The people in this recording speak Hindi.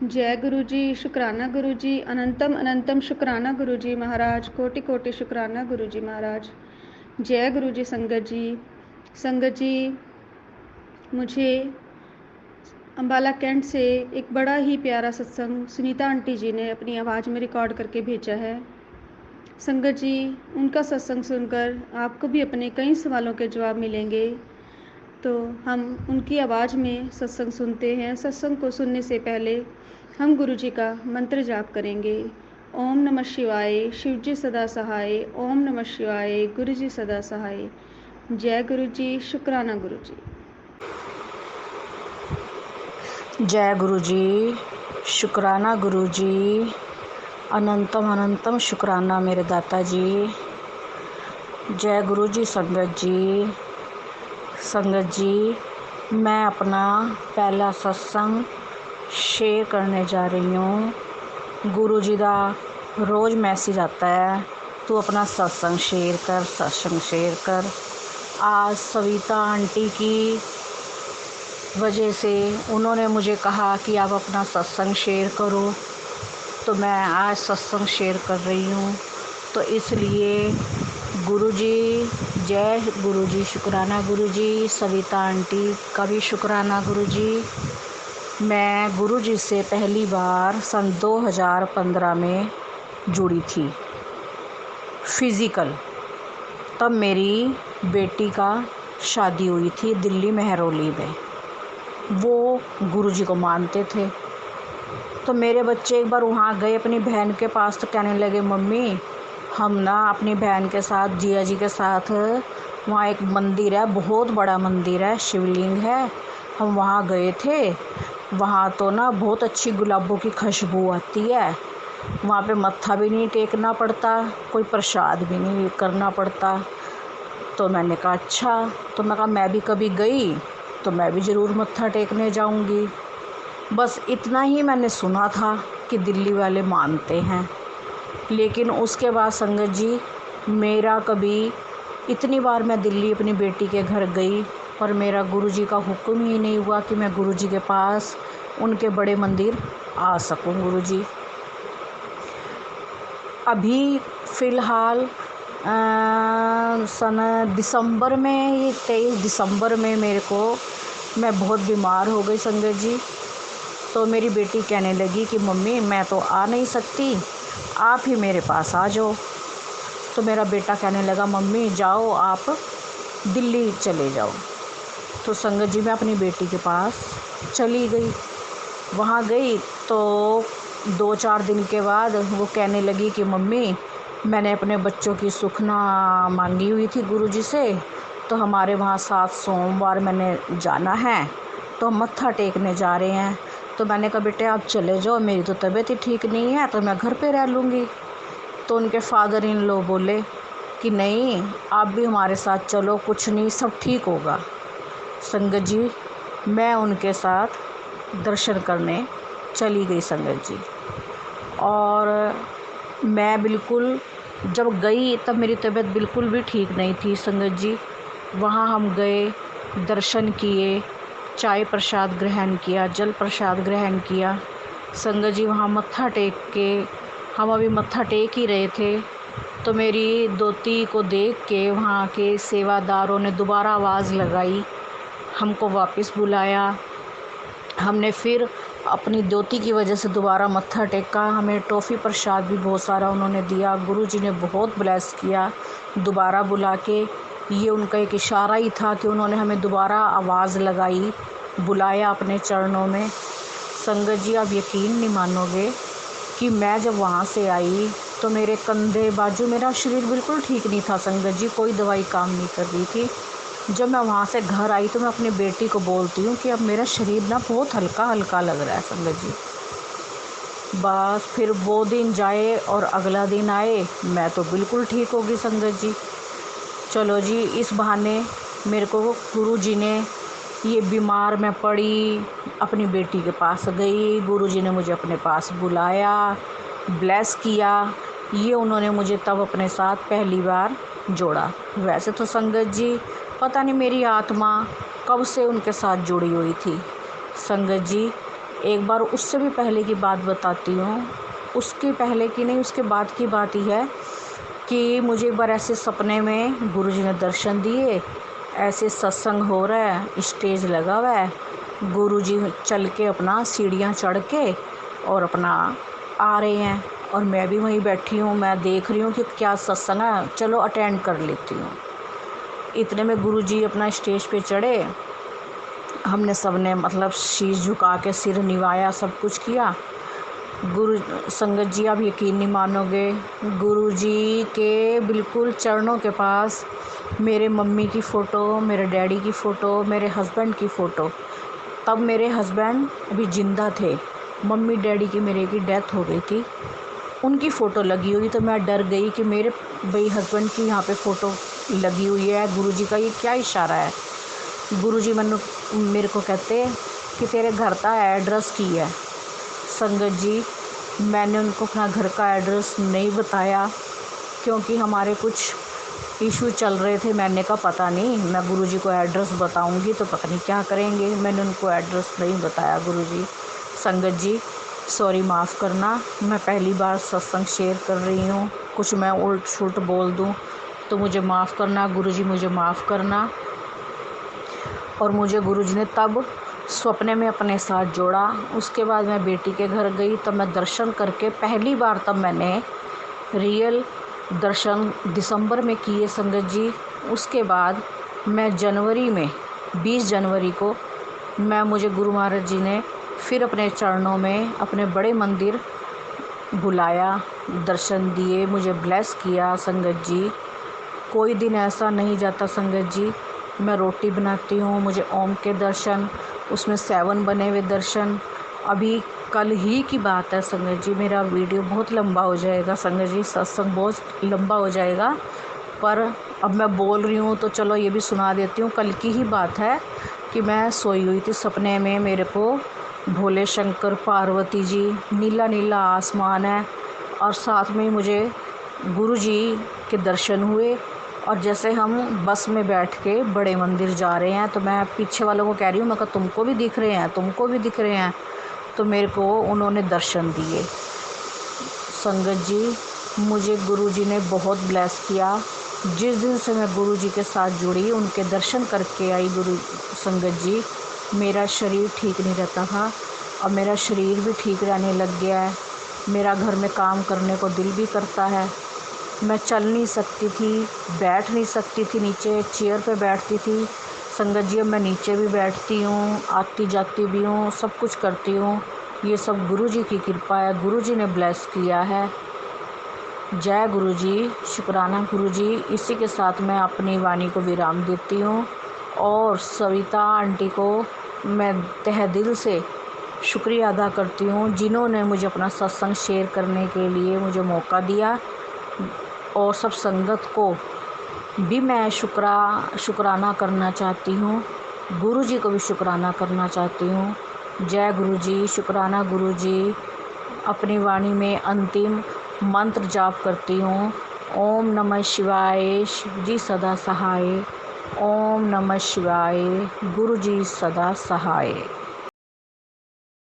जय गुरु जी, शुक्राना गुरु जी, अनंतम अनंतम शुक्राना गुरु जी महाराज, कोटि कोटि शुक्राना गुरु जी महाराज। जय गुरु जी। संगत जी, मुझे अम्बाला कैंट से एक बड़ा ही प्यारा सत्संग सुनीता आंटी जी ने अपनी आवाज़ में रिकॉर्ड करके भेजा है। संगत जी, उनका सत्संग सुनकर आपको भी अपने कई सवालों के जवाब मिलेंगे। तो हम उनकी आवाज़ में सत्संग सुनते हैं। सत्संग को सुनने से पहले हम गुरु जी का मंत्र जाप करेंगे। ओम नमः शिवाय, शिव जी सदा सहाय। ओम नमः शिवाय, गुरु जी सदा सहाय। जय गुरु जी, शुक्राना गुरु जी। जय गुरु जी, शुक्राना गुरु जी, अनंतम अनंतम शुक्राना मेरे दाता जी। जय गुरु जी। संगत जी, मैं अपना पहला सत्संग शेयर करने जा रही हूँ। गुरु जी का रोज़ मैसेज आता है, तू अपना सत्संग शेयर कर। आज सविता आंटी की वजह से उन्होंने मुझे कहा कि आप अपना सत्संग शेयर करो, तो मैं आज सत्संग शेयर कर रही हूँ। तो इसलिए गुरु जी, जय गुरु जी, शुक्राना गुरु जी। सविता आंटी का भी शुक्राना गुरु जी। मैं गुरु जी से पहली बार सन 2015 में जुड़ी थी फिज़िकल। तब मेरी बेटी का शादी हुई थी दिल्ली मेहरौली में। वो गुरुजी को मानते थे। तो मेरे बच्चे एक बार वहाँ गए अपनी बहन के पास, तो कहने लगे, मम्मी हम ना अपनी बहन के साथ, जिया जी के साथ, वहाँ एक मंदिर है, बहुत बड़ा मंदिर है, शिवलिंग है, हम वहाँ गए थे। वहाँ तो ना बहुत अच्छी गुलाबों की खुशबू आती है। वहाँ पे मत्था भी नहीं टेकना पड़ता, कोई प्रसाद भी नहीं करना पड़ता। तो मैंने कहा अच्छा। तो मैं कहा मैं भी कभी गई तो मैं भी ज़रूर मत्था टेकने जाऊंगी। बस इतना ही मैंने सुना था कि दिल्ली वाले मानते हैं। लेकिन उसके बाद संगत जी, मेरा कभी, इतनी बार मैं दिल्ली अपनी बेटी के घर गई, पर मेरा गुरुजी का हुक्म ही नहीं हुआ कि मैं गुरुजी के पास, उनके बड़े मंदिर आ सकूं। गुरुजी अभी फ़िलहाल सन दिसंबर में, ये 23 दिसंबर में मैं बहुत बीमार हो गई संगत जी। तो मेरी बेटी कहने लगी कि मम्मी मैं तो आ नहीं सकती, आप ही मेरे पास आ जाओ। तो मेरा बेटा कहने लगा, मम्मी जाओ आप दिल्ली चले जाओ। तो संगत जी मैं अपनी बेटी के पास चली गई। वहाँ गई तो 2-4 दिन के बाद वो कहने लगी कि मम्मी मैंने अपने बच्चों की सुखना मांगी हुई थी गुरुजी से, तो हमारे वहाँ 7 सोमवार मैंने जाना है, तो हम मत्था टेकने जा रहे हैं। तो मैंने कहा बेटे आप चले जाओ, मेरी तो तबीयत ही ठीक नहीं है, तो मैं घर पे रह लूँगी। तो उनके फादर इन लॉ बोले कि नहीं आप भी हमारे साथ चलो, कुछ नहीं, सब ठीक होगा। संगत जी मैं उनके साथ दर्शन करने चली गई संगत जी। और मैं बिल्कुल जब गई तब मेरी तबीयत बिल्कुल भी ठीक नहीं थी संगत जी। वहाँ हम गए, दर्शन किए, चाय प्रसाद ग्रहण किया, जल प्रसाद ग्रहण किया संगत जी। वहाँ मत्था टेक के, हम अभी मत्था टेक ही रहे थे, तो मेरी दोती को देख के वहाँ के सेवादारों ने दोबारा आवाज़ लगाई, हमको वापस बुलाया। हमने फिर अपनी दोती की वजह से दोबारा मत्था टेका। हमें टॉफ़ी प्रसाद भी बहुत सारा उन्होंने दिया। गुरुजी ने बहुत ब्लेस किया दोबारा बुला के। ये उनका एक इशारा ही था कि उन्होंने हमें दोबारा आवाज़ लगाई, बुलाया अपने चरणों में। संगत जी आप यकीन नहीं मानोगे कि मैं जब वहाँ से आई तो मेरे कंधे बाजू, मेरा शरीर बिल्कुल ठीक नहीं था संगत जी, कोई दवाई काम नहीं कर रही थी। जब मैं वहाँ से घर आई तो मैं अपनी बेटी को बोलती हूँ कि अब मेरा शरीर ना बहुत हल्का हल्का लग रहा है संगत जी। बस फिर वो दिन जाए और अगला दिन आए, मैं तो बिल्कुल ठीक होगी संगत जी। चलो जी, इस बहाने मेरे को गुरु जी ने, ये बीमार मैं पड़ी, अपनी बेटी के पास गई, गुरु जी ने मुझे अपने पास बुलाया, ब्लेस किया। ये उन्होंने मुझे तब अपने साथ पहली बार जोड़ा। वैसे तो संगत जी पता नहीं मेरी आत्मा कब से उनके साथ जुड़ी हुई थी संगत जी। एक बार उससे भी पहले की बात बताती हूँ, उसके पहले की नहीं, उसके बाद की बात ही है कि मुझे एक बार ऐसे सपने में गुरुजी ने दर्शन दिए। ऐसे सत्संग हो रहा है, स्टेज लगा हुआ है, गुरुजी चल के अपना सीढ़ियाँ चढ़ के और अपना आ रहे हैं, और मैं भी वहीं बैठी हूँ। मैं देख रही हूँ कि क्या सत्संग है, चलो अटेंड कर लेती हूँ। इतने में गुरुजी अपना स्टेज पे चढ़े। हमने सबने मतलब शीश झुका के सिर निवाया, सब कुछ किया। गुरु संगत जी, आप यकीन नहीं मानोगे, गुरुजी के बिल्कुल चरणों के पास मेरे मम्मी की फ़ोटो, मेरे डैडी की फ़ोटो, मेरे हस्बैंड की फ़ोटो। तब मेरे हस्बैंड अभी ज़िंदा थे, मम्मी डैडी की मेरे की डेथ हो गई थी, उनकी फ़ोटो लगी हुई। तो मैं डर गई कि मेरे भाई हस्बैंड की यहाँ पे फ़ोटो लगी हुई है, गुरुजी का ये क्या इशारा है। गुरुजी मेरे को कहते कि तेरे घर का एड्रेस की है। संगत जी, मैंने उनको अपना घर का एड्रेस नहीं बताया, क्योंकि हमारे कुछ इशू चल रहे थे। मैंने कहा पता नहीं, मैं गुरुजी को एड्रेस बताऊंगी तो पता नहीं क्या करेंगे। मैंने उनको एड्रेस नहीं बताया गुरुजी। संगत जी, सॉरी, माफ़ करना, मैं पहली बार सत्संग शेयर कर रही हूँ, कुछ मैं उल्ट सुल्ट बोल दूँ तो मुझे माफ़ करना। गुरुजी मुझे माफ़ करना। और मुझे गुरुजी ने तब सपने में अपने साथ जोड़ा। उसके बाद मैं बेटी के घर गई, तब मैं दर्शन करके पहली बार, तब मैंने रियल दर्शन दिसंबर में किए संगत जी। उसके बाद मैं जनवरी में 20 जनवरी को मुझे गुरु महाराज जी ने फिर अपने चरणों में अपने बड़े मंदिर बुलाया, दर्शन दिए, मुझे ब्लेस किया संगत जी। कोई दिन ऐसा नहीं जाता संगत जी, मैं रोटी बनाती हूँ, मुझे ओम के दर्शन, उसमें 7 बने हुए दर्शन। अभी कल ही की बात है संगत जी, मेरा वीडियो बहुत लंबा हो जाएगा संगत जी, सत्संग बहुत लंबा हो जाएगा, पर अब मैं बोल रही हूँ तो चलो ये भी सुना देती हूँ। कल की ही बात है कि मैं सोई हुई थी, सपने में मेरे को भोले शंकर, पार्वती जी, नीला नीला आसमान है, और साथ में मुझे गुरु जी के दर्शन हुए। और जैसे हम बस में बैठ के बड़े मंदिर जा रहे हैं, तो मैं पीछे वालों को कह रही हूँ, मैं कहा तुमको भी दिख रहे हैं, तुमको भी दिख रहे हैं। तो मेरे को उन्होंने दर्शन दिए। संगत जी, मुझे गुरुजी ने बहुत ब्लेस किया। जिस दिन से मैं गुरुजी के साथ जुड़ी, उनके दर्शन करके आई गुरु संगत जी, मेरा शरीर ठीक नहीं रहता था, अब मेरा शरीर भी ठीक रहने लग गया है। मेरा घर में काम करने को दिल भी करता है। मैं चल नहीं सकती थी, बैठ नहीं सकती थी, नीचे चेयर पे बैठती थी संगत जी। अब मैं नीचे भी बैठती हूँ, आती जाती भी हूँ, सब कुछ करती हूँ। ये सब गुरुजी की कृपा है, गुरुजी ने ब्लेस किया है। जय गुरुजी, शुक्राना गुरुजी। इसी के साथ मैं अपनी वाणी को विराम देती हूँ, और सविता आंटी को मैं तहे दिल से शुक्रिया अदा करती हूँ, जिन्होंने मुझे अपना सत्संग शेयर करने के लिए मुझे मौका दिया। और सब संगत को भी मैं शुक्राना करना चाहती हूँ, गुरुजी को भी शुक्राना करना चाहती हूँ। जय गुरुजी, शुक्राना गुरुजी। अपनी वाणी में अंतिम मंत्र जाप करती हूँ। ओम नमः शिवाय, शिव जी सदा सहाय। ओम नमः शिवाय, गुरुजी सदा सहाय।